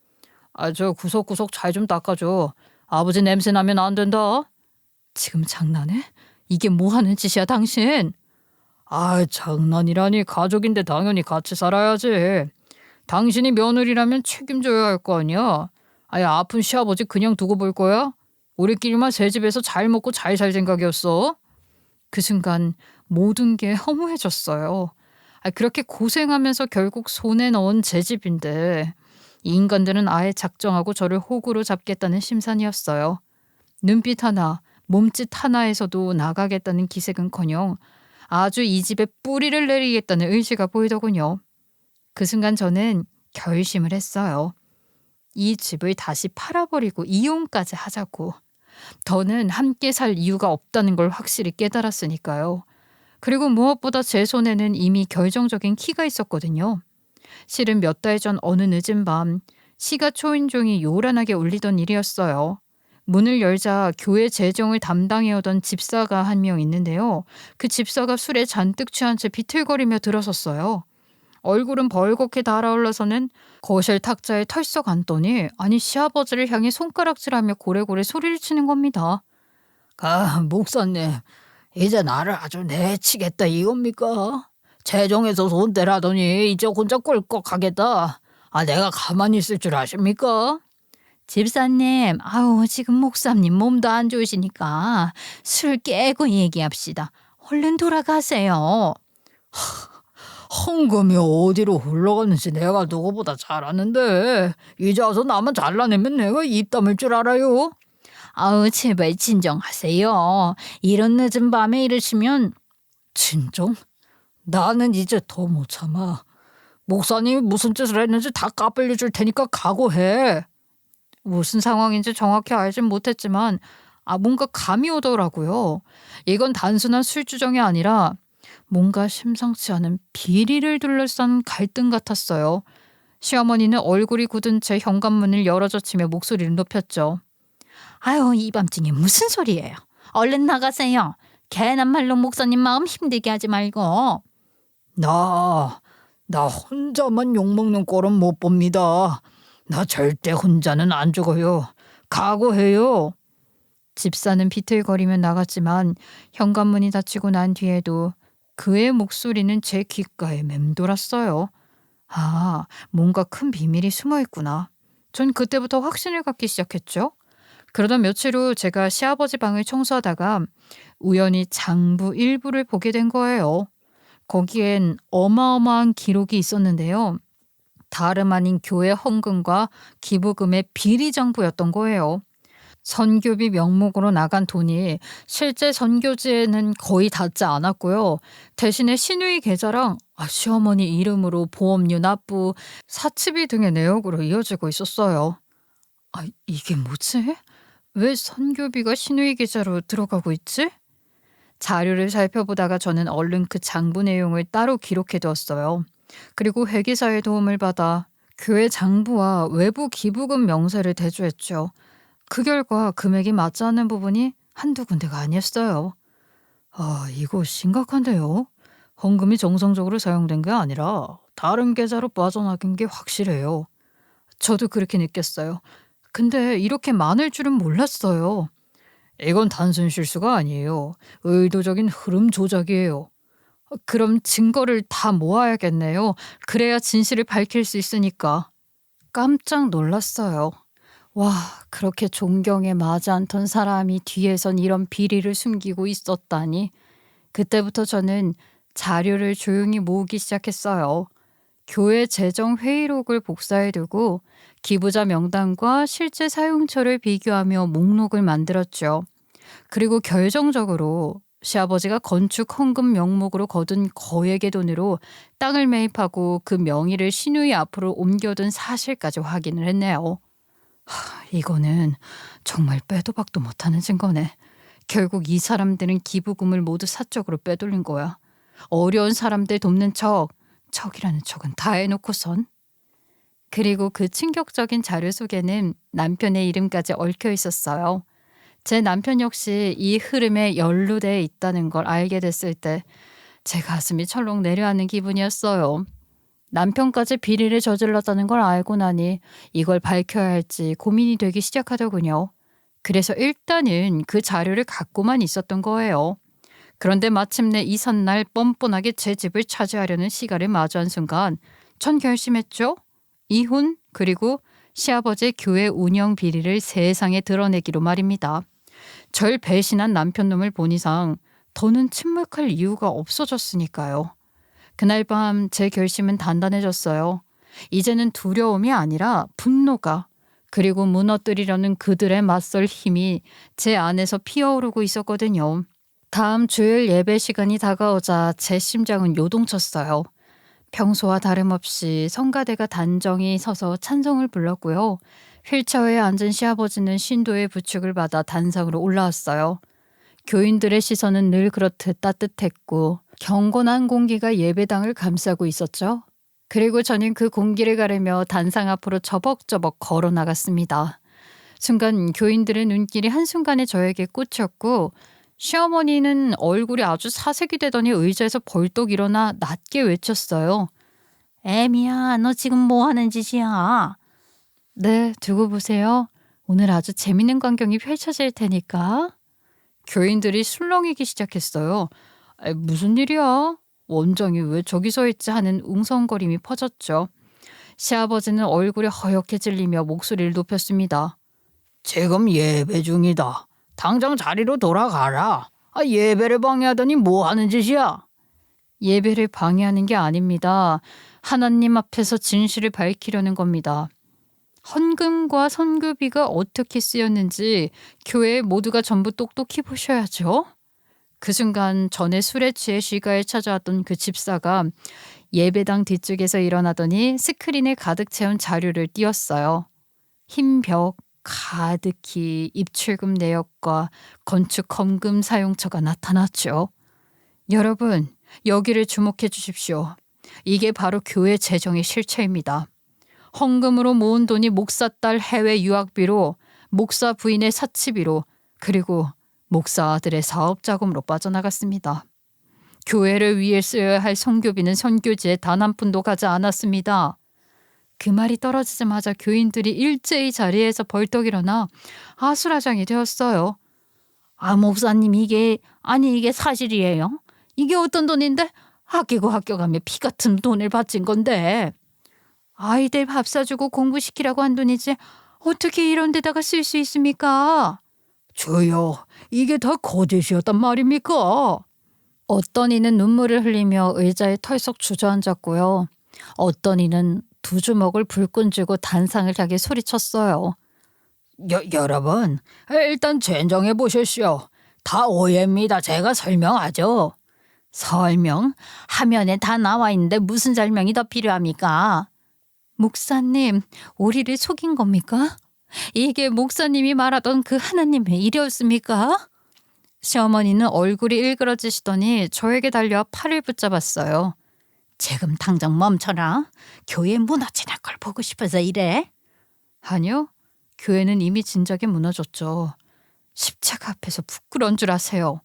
저 구석구석 잘 좀 닦아줘. 아버지 냄새 나면 안 된다. 지금 장난해? 이게 뭐 하는 짓이야 당신? 장난이라니. 가족인데 당연히 같이 살아야지. 당신이 며느리라면 책임져야 할 거 아니야. 아픈 시아버지 그냥 두고 볼 거야? 우리끼리만 새 집에서 잘 먹고 잘 살 생각이었어? 그 순간 모든 게 허무해졌어요. 그렇게 고생하면서 결국 손에 넣은 제 집인데 이 인간들은 아예 작정하고 저를 호구로 잡겠다는 심산이었어요. 눈빛 하나, 몸짓 하나에서도 나가겠다는 기색은커녕 아주 이 집에 뿌리를 내리겠다는 의지가 보이더군요. 그 순간 저는 결심을 했어요. 이 집을 다시 팔아버리고 이혼까지 하자고. 더는 함께 살 이유가 없다는 걸 확실히 깨달았으니까요. 그리고 무엇보다 제 손에는 이미 결정적인 키가 있었거든요. 실은 몇 달 전 어느 늦은 밤 시가 초인종이 요란하게 울리던 일이었어요. 문을 열자 교회 재정을 담당해오던 집사가 한 명 있는데요. 그 집사가 술에 잔뜩 취한 채 비틀거리며 들어섰어요. 얼굴은 벌겋게 달아올라서는 거실 탁자에 털썩 앉더니 아니 시아버지를 향해 손가락질하며 고래고래 소리를 치는 겁니다. 목사님, 이제 나를 아주 내치겠다 이겁니까? 재정에서 손대라더니 이제 혼자 꿀꺽하겠다. 내가 가만히 있을 줄 아십니까? 집사님, 지금 목사님 몸도 안 좋으시니까 술 깨고 얘기합시다. 얼른 돌아가세요. 헌금이 어디로 흘러갔는지 내가 누구보다 잘 아는데 이제 와서 나만 잘라내면 내가 입 다물 줄 알아요? 제발 진정하세요. 이런 늦은 밤에 이러시면. 진정? 나는 이제 더 못 참아. 목사님이 무슨 짓을 했는지 다 까불려 줄 테니까 각오해. 무슨 상황인지 정확히 알진 못했지만 뭔가 감이 오더라고요. 이건 단순한 술주정이 아니라 뭔가 심상치 않은 비리를 둘러싼 갈등 같았어요. 시어머니는 얼굴이 굳은 채 현관문을 열어젖히며 목소리를 높였죠. 이 밤중에 무슨 소리예요. 얼른 나가세요. 괜한 말로 목사님 마음 힘들게 하지 말고. 나 혼자만 욕먹는 꼴은 못 봅니다. 나 절대 혼자는 안 죽어요. 각오해요. 집사는 비틀거리며 나갔지만 현관문이 닫히고 난 뒤에도 그의 목소리는 제 귓가에 맴돌았어요. 뭔가 큰 비밀이 숨어있구나. 전 그때부터 확신을 갖기 시작했죠. 그러던 며칠 후 제가 시아버지 방을 청소하다가 우연히 장부 일부를 보게 된 거예요. 거기엔 어마어마한 기록이 있었는데요. 다름 아닌 교회 헌금과 기부금의 비리 정보였던 거예요. 선교비 명목으로 나간 돈이 실제 선교지에는 거의 닿지 않았고요. 대신에 시누이 계좌랑 시어머니 이름으로 보험료 납부, 사치비 등의 내역으로 이어지고 있었어요. 이게 뭐지? 왜 선교비가 시누이 계좌로 들어가고 있지? 자료를 살펴보다가 저는 얼른 그 장부 내용을 따로 기록해두었어요. 그리고 회계사의 도움을 받아 교회 장부와 외부 기부금 명세를 대조했죠. 그 결과 금액이 맞지 않는 부분이 한두 군데가 아니었어요. 이거 심각한데요. 헌금이 정상적으로 사용된 게 아니라 다른 계좌로 빠져나간 게 확실해요. 저도 그렇게 느꼈어요. 근데 이렇게 많을 줄은 몰랐어요. 이건 단순 실수가 아니에요. 의도적인 흐름 조작이에요. 그럼 증거를 다 모아야겠네요. 그래야 진실을 밝힐 수 있으니까. 깜짝 놀랐어요. 그렇게 존경에 마지 않던 사람이 뒤에선 이런 비리를 숨기고 있었다니. 그때부터 저는 자료를 조용히 모으기 시작했어요. 교회 재정 회의록을 복사해두고 기부자 명단과 실제 사용처를 비교하며 목록을 만들었죠. 그리고 결정적으로 시아버지가 건축 헌금 명목으로 거둔 거액의 돈으로 땅을 매입하고 그 명의를 시누이 앞으로 옮겨둔 사실까지 확인을 했네요. 이거는 정말 빼도 박도 못하는 증거네. 결국 이 사람들은 기부금을 모두 사적으로 빼돌린 거야. 어려운 사람들 돕는 척이라는 척은 다 해놓고선. 그리고 그 충격적인 자료 속에는 남편의 이름까지 얽혀 있었어요. 제 남편 역시 이 흐름에 연루돼 있다는 걸 알게 됐을 때 제 가슴이 철렁 내려앉는 기분이었어요. 남편까지 비리를 저질렀다는 걸 알고 나니 이걸 밝혀야 할지 고민이 되기 시작하더군요. 그래서 일단은 그 자료를 갖고만 있었던 거예요. 그런데 마침내 이삿날 뻔뻔하게 제 집을 차지하려는 시가를 마주한 순간 전 결심했죠. 이혼 그리고 시아버지의 교회 운영 비리를 세상에 드러내기로 말입니다. 절 배신한 남편 놈을 본 이상 더는 침묵할 이유가 없어졌으니까요. 그날 밤 제 결심은 단단해졌어요. 이제는 두려움이 아니라 분노가, 그리고 무너뜨리려는 그들의 맞설 힘이 제 안에서 피어오르고 있었거든요. 다음 주일 예배 시간이 다가오자 제 심장은 요동쳤어요. 평소와 다름없이 성가대가 단정히 서서 찬송을 불렀고요. 휠체어에 앉은 시아버지는 신도의 부축을 받아 단상으로 올라왔어요. 교인들의 시선은 늘 그렇듯 따뜻했고 경건한 공기가 예배당을 감싸고 있었죠. 그리고 저는 그 공기를 가르며 단상 앞으로 저벅저벅 걸어 나갔습니다. 순간 교인들의 눈길이 한순간에 저에게 꽂혔고 시어머니는 얼굴이 아주 사색이 되더니 의자에서 벌떡 일어나 낮게 외쳤어요. 애미야, 너 지금 뭐 하는 짓이야? 네, 두고 보세요. 오늘 아주 재밌는 광경이 펼쳐질 테니까. 교인들이 술렁이기 시작했어요. 무슨 일이야? 원장이 왜 저기 서 있지 하는 웅성거림이 퍼졌죠. 시아버지는 얼굴이 허옇게 질리며 목소리를 높였습니다. 지금 예배 중이다. 당장 자리로 돌아가라. 예배를 방해하더니 뭐 하는 짓이야? 예배를 방해하는 게 아닙니다. 하나님 앞에서 진실을 밝히려는 겁니다. 헌금과 선교비가 어떻게 쓰였는지 교회 모두가 전부 똑똑히 보셔야죠. 그 순간 전에 술에 취해 시가에 찾아왔던 그 집사가 예배당 뒤쪽에서 일어나더니 스크린에 가득 채운 자료를 띄웠어요. 흰 벽 가득히 입출금 내역과 건축 헌금 사용처가 나타났죠. 여러분, 여기를 주목해 주십시오. 이게 바로 교회 재정의 실체입니다. 헌금으로 모은 돈이 목사 딸 해외 유학비로, 목사 부인의 사치비로, 그리고 목사 아들의 사업 자금으로 빠져나갔습니다. 교회를 위해 쓰여야 할 선교비는 선교지에 단 한 푼도 가지 않았습니다. 그 말이 떨어지자마자 교인들이 일제히 자리에서 벌떡 일어나 아수라장이 되었어요. 목사님, 이게 사실이에요? 이게 어떤 돈인데? 아끼고 아껴가며 피 같은 돈을 바친 건데. 아이들 밥 사주고 공부시키라고 한 돈이지 어떻게 이런 데다가 쓸 수 있습니까? 주여, 이게 다 거짓이었단 말입니까? 어떤 이는 눈물을 흘리며 의자에 털썩 주저앉았고요. 어떤 이는 두 주먹을 불끈 쥐고 단상을 향해 소리쳤어요. 여러분, 일단 진정해 보십시오. 다 오해입니다. 제가 설명하죠. 설명? 화면에 다 나와 있는데 무슨 설명이 더 필요합니까? 목사님, 우리를 속인 겁니까? 이게 목사님이 말하던 그 하나님의 일이었습니까? 시어머니는 얼굴이 일그러지시더니 저에게 달려 팔을 붙잡았어요. 지금 당장 멈춰라. 교회 무너지는 걸 보고 싶어서 이래? 아니요. 교회는 이미 진작에 무너졌죠. 십자가 앞에서 부끄러운 줄 아세요.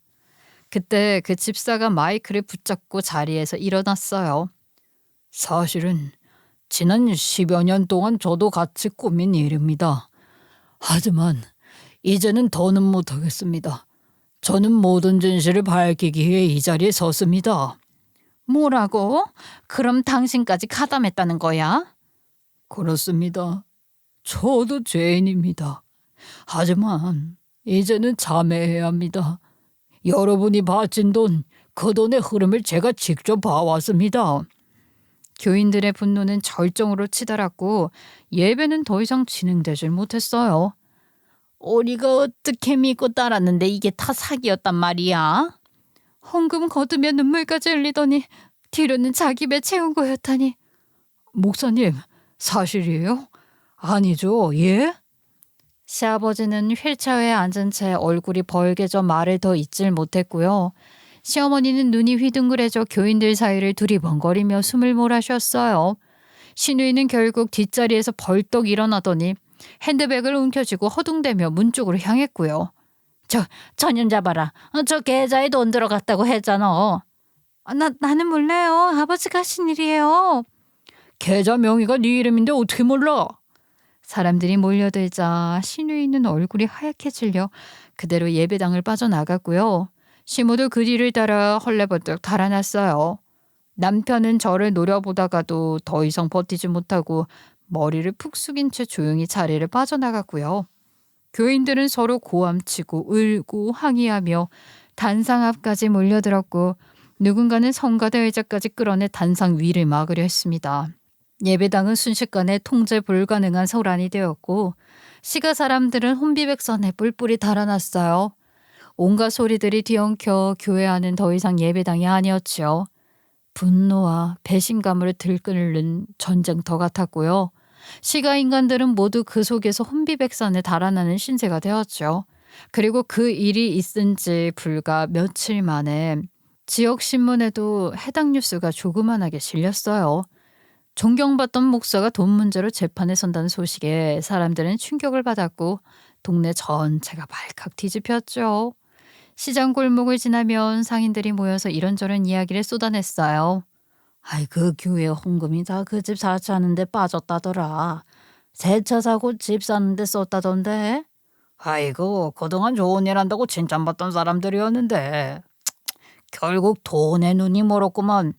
그때 그 집사가 마이크를 붙잡고 자리에서 일어났어요. 사실은 지난 10여 년 동안 저도 같이 꾸민 일입니다. 하지만 이제는 더는 못하겠습니다. 저는 모든 진실을 밝히기 위해 이 자리에 섰습니다. 뭐라고? 그럼 당신까지 가담했다는 거야? 그렇습니다. 저도 죄인입니다. 하지만 이제는 자매해야 합니다. 여러분이 바친 돈, 그 돈의 흐름을 제가 직접 봐왔습니다. 교인들의 분노는 절정으로 치달았고 예배는 더 이상 진행되질 못했어요. 우리가 어떻게 믿고 따랐는데 이게 다 사기였단 말이야? 헌금 거두며 눈물까지 흘리더니 뒤로는 자기 배 채운 거였다니. 목사님, 사실이에요? 아니죠, 예? 시아버지는 휠체어에 앉은 채 얼굴이 벌개져 말을 더 잇질 못했고요. 시어머니는 눈이 휘둥그레져 교인들 사이를 두리번거리며 숨을 몰아쉬었어요. 시누이는 결국 뒷자리에서 벌떡 일어나더니 핸드백을 움켜쥐고 허둥대며 문 쪽으로 향했고요. 전년 잡아라. 저 계좌에 돈 들어갔다고 했잖아. 나는 몰라요. 아버지가 하신 일이에요. 계좌 명의가 네 이름인데 어떻게 몰라? 사람들이 몰려들자 시누이는 얼굴이 하얗게 질려 그대로 예배당을 빠져나갔고요. 시모도 그 뒤를 따라 헐레벌떡 달아났어요. 남편은 저를 노려보다가도 더 이상 버티지 못하고 머리를 푹 숙인 채 조용히 자리를 빠져나갔고요. 교인들은 서로 고함치고 울고 항의하며 단상 앞까지 몰려들었고 누군가는 성가대 의자까지 끌어내 단상 위를 막으려 했습니다. 예배당은 순식간에 통제 불가능한 소란이 되었고 시가 사람들은 혼비백산에 뿔뿔이 달아났어요. 온갖 소리들이 뒤엉켜 교회 안은 더 이상 예배당이 아니었지요. 분노와 배신감을 들끓는 전쟁터 같았고요. 시가 인간들은 모두 그 속에서 혼비백산에 달아나는 신세가 되었죠. 그리고 그 일이 있은 지 불과 며칠 만에 지역 신문에도 해당 뉴스가 조그만하게 실렸어요. 존경받던 목사가 돈 문제로 재판에 선다는 소식에 사람들은 충격을 받았고 동네 전체가 발칵 뒤집혔죠. 시장 골목을 지나면 상인들이 모여서 이런저런 이야기를 쏟아냈어요. 아이 그 교회 헌금이 다 그 집 사차하는데 빠졌다더라. 새 차 사고 집 사는데 썼다던데. 아이고 그동안 좋은 일 한다고 칭찬받던 사람들이었는데 결국 돈에 눈이 멀었구만.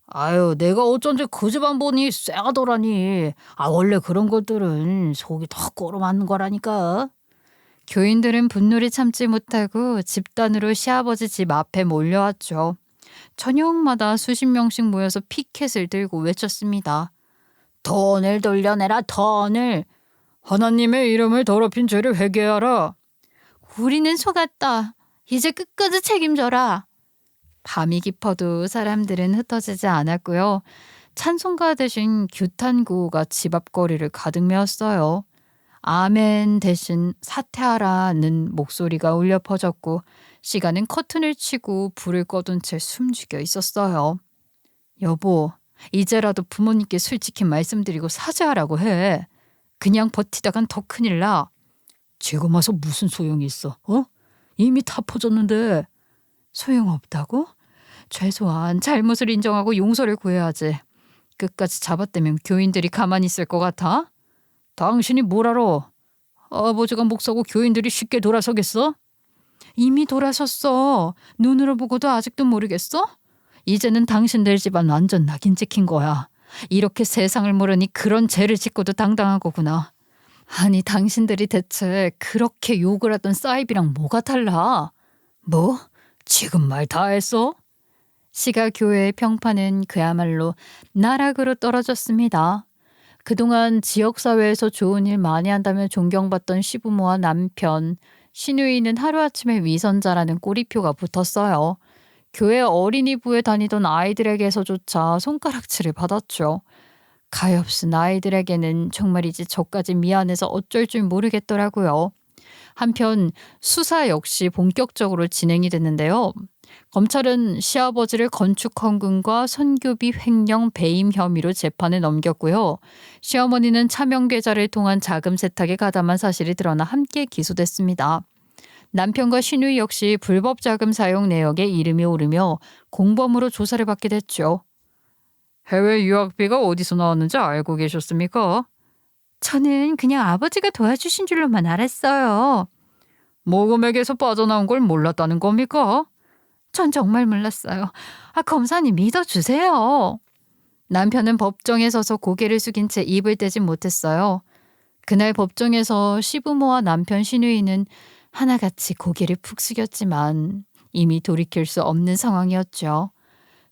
아유 내가 어쩐지 그 집안 보니 쎄하더라니. 아 원래 그런 것들은 속이 더 꼬름한 거라니까. 교인들은 분노를 참지 못하고 집단으로 시아버지 집 앞에 몰려왔죠. 저녁마다 수십 명씩 모여서 피켓을 들고 외쳤습니다. 돈을 돌려내라 돈을. 하나님의 이름을 더럽힌 죄를 회개하라. 우리는 속았다. 이제 끝까지 책임져라. 밤이 깊어도 사람들은 흩어지지 않았고요. 찬송가 대신 규탄구가 집 앞거리를 가득 메웠어요. 아멘 대신 사퇴하라는 목소리가 울려 퍼졌고 시간은 커튼을 치고 불을 꺼둔 채 숨죽여 있었어요. 여보, 이제라도 부모님께 솔직히 말씀드리고 사죄하라고 해. 그냥 버티다간 더 큰일 나. 지금 와서 무슨 소용이 있어? 이미 다 퍼졌는데. 소용없다고? 최소한 잘못을 인정하고 용서를 구해야지. 끝까지 잡아떼면 교인들이 가만히 있을 것 같아? 당신이 뭘 알아? 아버지가 목사고 교인들이 쉽게 돌아서겠어? 이미 돌아섰어. 눈으로 보고도 아직도 모르겠어? 이제는 당신들 집안 완전 낙인 찍힌 거야. 이렇게 세상을 모르니 그런 죄를 짓고도 당당한 거구나. 아니 당신들이 대체 그렇게 욕을 하던 사이비랑 뭐가 달라? 뭐? 지금 말 다 했어? 시가 교회의 평판은 그야말로 나락으로 떨어졌습니다. 그동안 지역사회에서 좋은 일 많이 한다며 존경받던 시부모와 남편, 시누이는 하루아침에 위선자라는 꼬리표가 붙었어요. 교회 어린이부에 다니던 아이들에게서조차 손가락질을 받았죠. 가엾은 아이들에게는 정말이지 저까지 미안해서 어쩔 줄 모르겠더라고요. 한편 수사 역시 본격적으로 진행이 됐는데요. 검찰은 시아버지를 건축 헌금과 선교비 횡령 배임 혐의로 재판에 넘겼고요. 시어머니는 차명 계좌를 통한 자금 세탁에 가담한 사실이 드러나 함께 기소됐습니다. 남편과 시누이 역시 불법 자금 사용 내역에 이름이 오르며 공범으로 조사를 받게 됐죠. 해외 유학비가 어디서 나왔는지 알고 계셨습니까? 저는 그냥 아버지가 도와주신 줄로만 알았어요. 모금액에서 빠져나온 걸 몰랐다는 겁니까? 전 정말 몰랐어요. 검사님 믿어주세요. 남편은 법정에 서서 고개를 숙인 채 입을 떼지 못했어요. 그날 법정에서 시부모와 남편 시누이는 하나같이 고개를 푹 숙였지만 이미 돌이킬 수 없는 상황이었죠.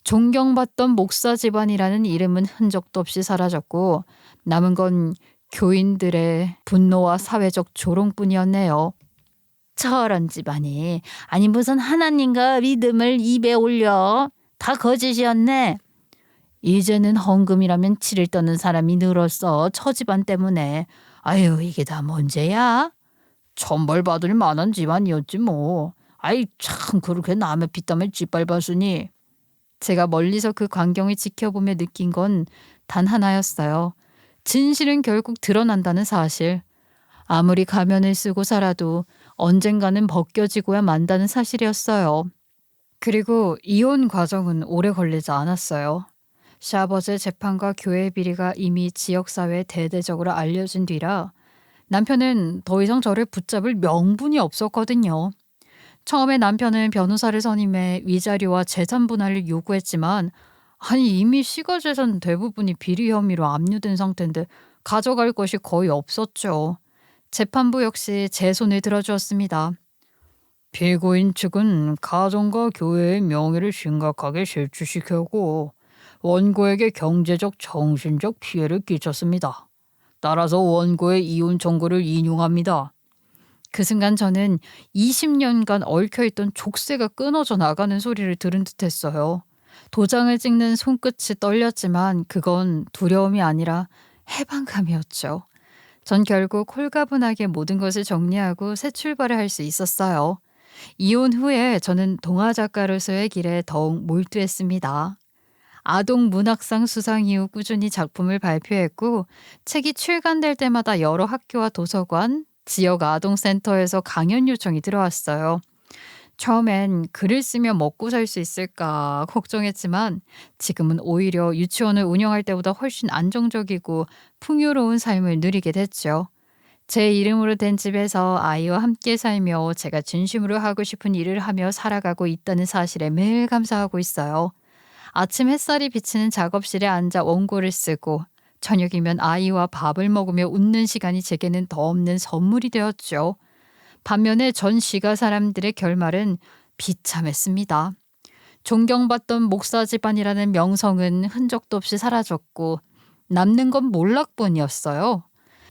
존경받던 목사 집안이라는 이름은 흔적도 없이 사라졌고 남은 건 교인들의 분노와 사회적 조롱뿐이었네요. 저런 집안이 아니 무슨 하나님과 믿음을 입에 올려. 다 거짓이었네. 이제는 헌금이라면 치를 떠는 사람이 늘었어. 저 집안 때문에. 아유 이게 다 문제야? 천벌 받을 만한 집안이었지 뭐. 아이 참 그렇게 남의 피땀을 짓밟았으니. 제가 멀리서 그 광경을 지켜보며 느낀 건 단 하나였어요. 진실은 결국 드러난다는 사실. 아무리 가면을 쓰고 살아도 언젠가는 벗겨지고야 만다는 사실이었어요. 그리고 이혼 과정은 오래 걸리지 않았어요. 시아버지의 재판과 교회 비리가 이미 지역사회에 대대적으로 알려진 뒤라 남편은 더 이상 저를 붙잡을 명분이 없었거든요. 처음에 남편은 변호사를 선임해 위자료와 재산 분할을 요구했지만 아니 이미 시가 재산 대부분이 비리 혐의로 압류된 상태인데 가져갈 것이 거의 없었죠. 재판부 역시 제 손을 들어주었습니다. 피고인 측은 가정과 교회의 명예를 심각하게 실추시켰고 원고에게 경제적, 정신적 피해를 끼쳤습니다. 따라서 원고의 이혼 정보를 인용합니다. 그 순간 저는 20년간 얽혀있던 족쇄가 끊어져 나가는 소리를 들은 듯했어요. 도장을 찍는 손끝이 떨렸지만 그건 두려움이 아니라 해방감이었죠. 전 결국 홀가분하게 모든 것을 정리하고 새 출발을 할 수 있었어요. 이혼 후에 저는 동화 작가로서의 길에 더욱 몰두했습니다. 아동 문학상 수상 이후 꾸준히 작품을 발표했고 책이 출간될 때마다 여러 학교와 도서관, 지역 아동센터에서 강연 요청이 들어왔어요. 처음엔 글을 쓰며 먹고 살 수 있을까 걱정했지만 지금은 오히려 유치원을 운영할 때보다 훨씬 안정적이고 풍요로운 삶을 누리게 됐죠. 제 이름으로 된 집에서 아이와 함께 살며 제가 진심으로 하고 싶은 일을 하며 살아가고 있다는 사실에 매일 감사하고 있어요. 아침 햇살이 비치는 작업실에 앉아 원고를 쓰고 저녁이면 아이와 밥을 먹으며 웃는 시간이 제게는 더 없는 선물이 되었죠. 반면에 전 시가 사람들의 결말은 비참했습니다. 존경받던 목사 집안이라는 명성은 흔적도 없이 사라졌고 남는 건 몰락뿐이었어요.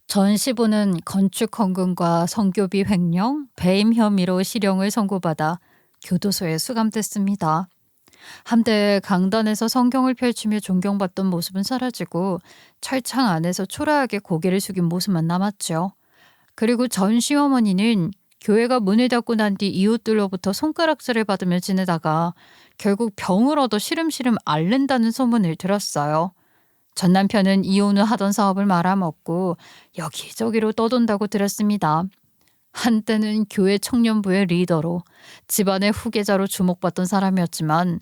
전 시부는 건축 헌금과 성교비 횡령, 배임 혐의로 실형을 선고받아 교도소에 수감됐습니다. 한때 강단에서 성경을 펼치며 존경받던 모습은 사라지고 철창 안에서 초라하게 고개를 숙인 모습만 남았죠. 그리고 전 시어머니는 교회가 문을 닫고 난 뒤 이웃들로부터 손가락질을 받으며 지내다가 결국 병을 얻어 시름시름 앓는다는 소문을 들었어요. 전 남편은 이혼 후 하던 사업을 말아먹고 여기저기로 떠돈다고 들었습니다. 한때는 교회 청년부의 리더로 집안의 후계자로 주목받던 사람이었지만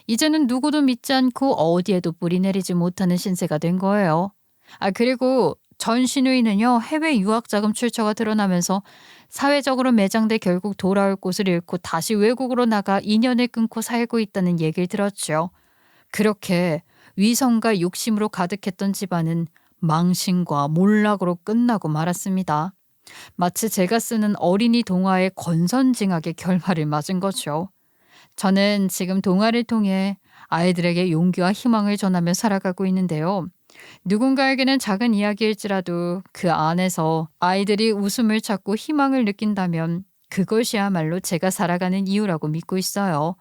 이제는 누구도 믿지 않고 어디에도 뿌리 내리지 못하는 신세가 된 거예요. 그리고 전 시누이는요, 해외 유학 자금 출처가 드러나면서 사회적으로 매장돼 결국 돌아올 곳을 잃고 다시 외국으로 나가 인연을 끊고 살고 있다는 얘기를 들었죠. 그렇게 위선과 욕심으로 가득했던 집안은 망신과 몰락으로 끝나고 말았습니다. 마치 제가 쓰는 어린이 동화의 권선징악의 결말을 맞은 거죠. 저는 지금 동화를 통해 아이들에게 용기와 희망을 전하며 살아가고 있는데요. 누군가에게는 작은 이야기일지라도 그 안에서 아이들이 웃음을 찾고 희망을 느낀다면 그것이야말로 제가 살아가는 이유라고 믿고 있어요.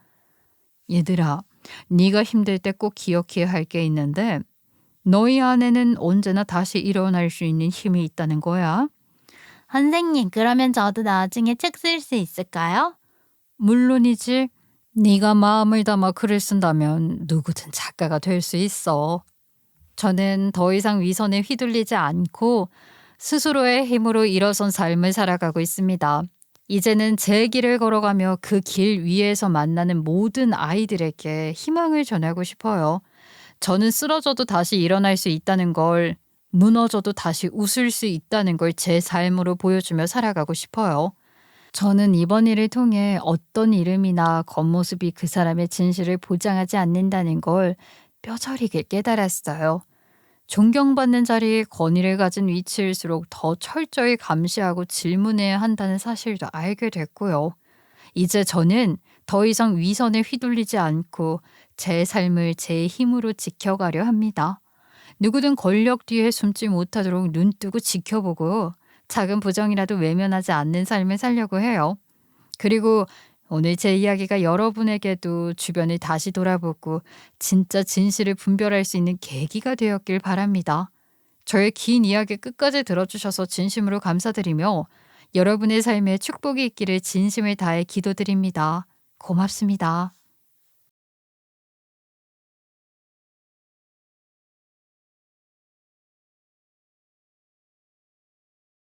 얘들아, 네가 힘들 때 꼭 기억해야 할 게 있는데 너희 안에는 언제나 다시 일어날 수 있는 힘이 있다는 거야. 선생님, 그러면 저도 나중에 책 쓸 수 있을까요? 물론이지. 네가 마음을 담아 글을 쓴다면 누구든 작가가 될 수 있어. 저는 더 이상 위선에 휘둘리지 않고 스스로의 힘으로 일어선 삶을 살아가고 있습니다. 이제는 제 길을 걸어가며 그 길 위에서 만나는 모든 아이들에게 희망을 전하고 싶어요. 저는 쓰러져도 다시 일어날 수 있다는 걸, 무너져도 다시 웃을 수 있다는 걸 제 삶으로 보여주며 살아가고 싶어요. 저는 이번 일을 통해 어떤 이름이나 겉모습이 그 사람의 진실을 보장하지 않는다는 걸 뼈저리게 깨달았어요. 존경받는 자리에 권위를 가진 위치일수록 더 철저히 감시하고 질문해야 한다는 사실도 알게 됐고요. 이제 저는 더 이상 위선에 휘둘리지 않고 제 삶을 제 힘으로 지켜가려 합니다. 누구든 권력 뒤에 숨지 못하도록 눈뜨고 지켜보고 작은 부정이라도 외면하지 않는 삶을 살려고 해요. 그리고 오늘 제 이야기가 여러분에게도 주변을 다시 돌아보고 진짜 진실을 분별할 수 있는 계기가 되었길 바랍니다. 저의 긴 이야기 끝까지 들어주셔서 진심으로 감사드리며 여러분의 삶에 축복이 있기를 진심을 다해 기도드립니다. 고맙습니다.